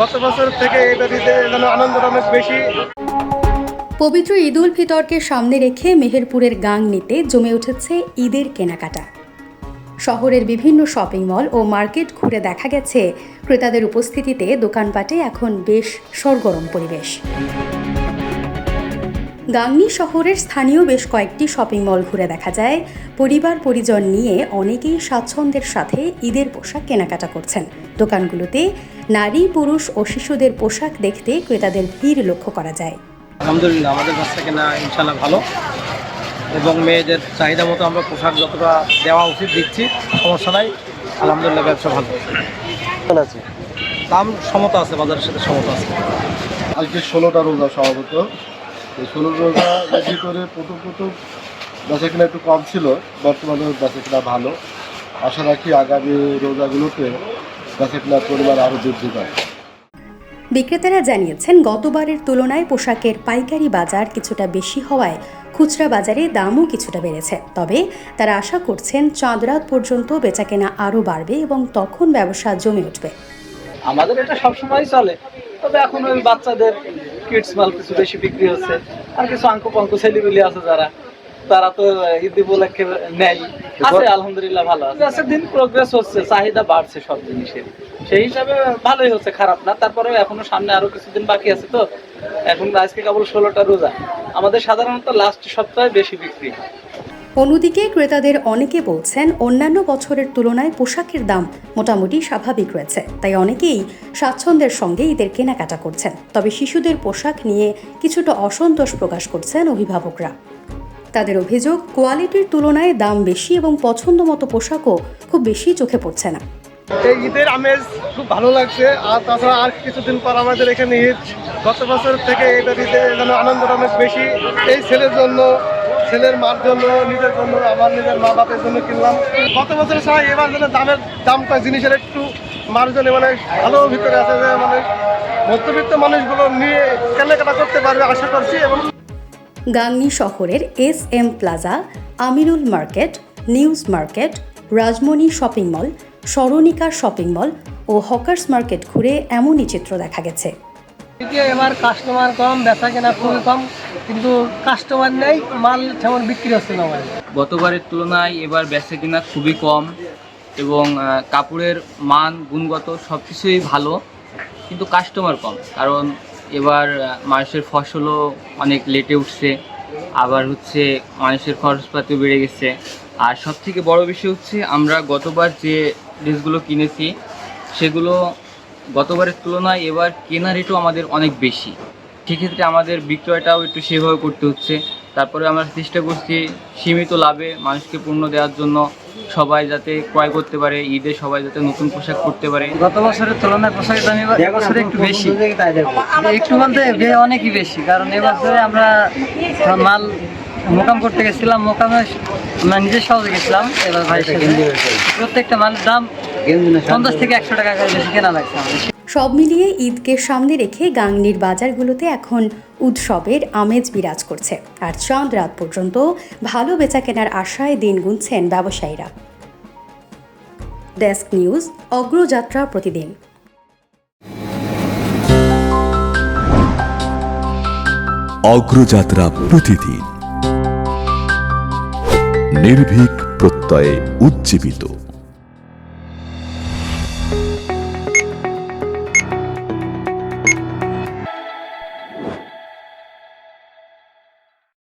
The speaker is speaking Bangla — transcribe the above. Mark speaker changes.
Speaker 1: গত বছর থেকে এবারে আনন্দটা অনেক বেশি।
Speaker 2: পবিত্র ঈদ উল ফিতরকে সামনে রেখে মেহেরপুরের গাংনীতে জমে উঠেছে ঈদের কেনাকাটা। শহরের বিভিন্ন শপিং মল ও মার্কেট ঘুরে দেখা গেছে ক্রেতাদের উপস্থিতিতে দোকানপাটে এখন বেশ সরগরম পরিবেশ। গাংনী শহরের স্থানীয় বেশ কয়েকটি শপিং মল ঘুরে দেখা যায় পরিবার পরিজন নিয়ে অনেকেই স্বাচ্ছন্দ্যের সাথে ঈদের পোশাক কেনাকাটা করছেন। দোকানগুলোতে নারী, পুরুষ ও শিশুদের পোশাক দেখতে ক্রেতাদের ভিড় লক্ষ্য করা যায়।
Speaker 3: আলহামদুলিল্লাহ, আমাদের কাছ থেকে না ইনশাল্লাহ ভালো, এবং মেয়েদের চাহিদা মতো আমরা পোশাক যতটা দেওয়া উচিত দিচ্ছি, সমস্যা নাই। আলহামদুলিল্লাহ, ব্যবসা ভালো আছে, দাম সমতা আছে, বাজারের সাথে সমতা আছে।
Speaker 4: আজকে 16টা রোজা স্বভাবত, এই 16 রোজা ভিতরে প্রথম বেচা কিনা একটু কম ছিল, বর্তমানে বেচা কিনা ভালো। আশা রাখি আগামী রোজাগুলোতে বেচা কিনার পরিমাণ আরও বৃদ্ধি পায়।
Speaker 2: বিক্রেতারা জানিয়েছেন গতবারের তুলনায় পোশাকের পাইকারি বাজার কিছুটা বেশি হওয়ায় খুচরা বাজারে দামও কিছুটা বেড়েছে। তবে তারা আশা করছেন চাঁদ রাত পর্যন্ত বেচাকেনা আরও বাড়বে এবং তখন ব্যবসা জমে উঠবে।
Speaker 3: আমাদের এটা সবসময় চলে, তবে এখন ওই বাচ্চাদের কিডস মাল কিছু বেশি বিক্রি হচ্ছে, আর কিছু আঙ্কু ছেলেগুলি আছে তারা তো ঈদ উপলক্ষে নেয় আছে। আলহামদুলিল্লাহ ভালো আছে, দিন প্রোগ্রেস হচ্ছে, চাহিদা বাড়ছে সব জিনিসের, সেই হিসাবে ভালোই হচ্ছে, খারাপ না। তারপরে এখনো সামনে আরো কিছুদিন বাকি আছে, তো এখন আজকে কেবল 16টা রোজা, আমাদের সাধারণত লাস্ট সপ্তাহে বেশি বিক্রি।
Speaker 2: অন্যদিকে ক্রেতাদের অনেকে বলছেন অন্যান্য বছরের তুলনায় পোশাকের দাম মোটামুটি স্বাভাবিক রয়েছে, তাই অনেকেই স্বাচ্ছন্দ্যের সঙ্গে ঈদের কেনাকাটা করছেন। তবে শিশুদের পোশাক নিয়ে কিছুটা অসন্তোষ প্রকাশ করছেন অভিভাবকরা। তাদের অভিযোগ, কোয়ালিটির তুলনায় দাম বেশি এবং পছন্দ মতো পোশাকও খুব বেশি চোখে পড়ছে না।
Speaker 1: এই ঈদের আমেজ খুব ভালো লাগছে। আর তাছাড়া আর কিছুদিন পর আমাদের এখানে ঈদ। গত বছর থেকে এবার ঈদের আনন্দটা অনেক বেশি। এই ছেলের জন্য, ছেলের মার জন্য, নিজের জন্য, আমার নিজের মা বাপের জন্য কিনলাম। গত বছর ছাড়া এবার যেন দামটা জিনিসের একটু মার্জনে ভালো ভিতরে আছে, যে মধ্যবিত্ত মানুষগুলো নিয়ে কেনাকাটা করতে পারবে আশা করছি। এবং
Speaker 2: গাংনী শহরের SM plaza, Amirul market, news market, Rajmoni shopping mall, Smaranika shopping mall ও হকার্স মার্কেট ঘুরে এমনই চিত্র দেখা গেছে।
Speaker 3: এবার কাস্টমার কম, বেচা কেনা খুবই কম, কিন্তু কাস্টমার নেই, মাল তেমন বিক্রি হচ্ছে না।
Speaker 5: গতবারের তুলনায় এবার বেচা কেনা খুবই কম, এবং কাপড়ের মান, গুণগত সব কিছুই ভালো, কিন্তু কাস্টমার কম। কারণ এবার মানুষের ফসলও অনেক লেটে উঠছে, আবার মানুষের খরচপাতিও বেড়ে গেছে। আর সবথেকে বড় বিষয় হচ্ছে, আমরা গতবার যে ড্রেসগুলো কিনেছি সেগুলো গতবারের তুলনায় এবার কেনা রেটও আমাদের অনেক বেশি। সেক্ষেত্রে আমাদের বিক্রয়টাও একটু সেভাবে করতে হচ্ছে। তারপরে আমরা চেষ্টা করছি সীমিত লাভে মানুষকে পণ্য দেওয়ার জন্য, সবাই যাতে ক্রয় করতে পারে, ঈদে সবাই যাতে নতুন পোশাক পরতে পারে।
Speaker 3: গত বছরের তুলনায় পোশাকের দাম এবছরে একটু বেশি, একটু বলতে অনেকই বেশি। কারণ এবছরে আমরা মাল মোকাম করতে গেছিলাম, মোকামে আমরা নিজের সহজে গেছিলাম। এবার ভাই প্রত্যেকটা মালের দাম 50 থেকে 100 টাকা করে বেশি কেনা লাগছে।
Speaker 2: সব মিলিয়ে ঈদকে সামনে রেখে গাংনীর বাজারগুলোতে এখন উৎসবের আমেজ বিরাজ করছে। আর চাঁদ রাত পর্যন্ত ভালো বেচা কেনার আশায় দিন গুনছেন ব্যবসায়ীরা। ডেস্ক নিউজ, অগ্রযাত্রা প্রতিদিন।
Speaker 6: অগ্রযাত্রা প্রতিদিন, নির্ভীক প্রত্যয়ে উজ্জীবিত।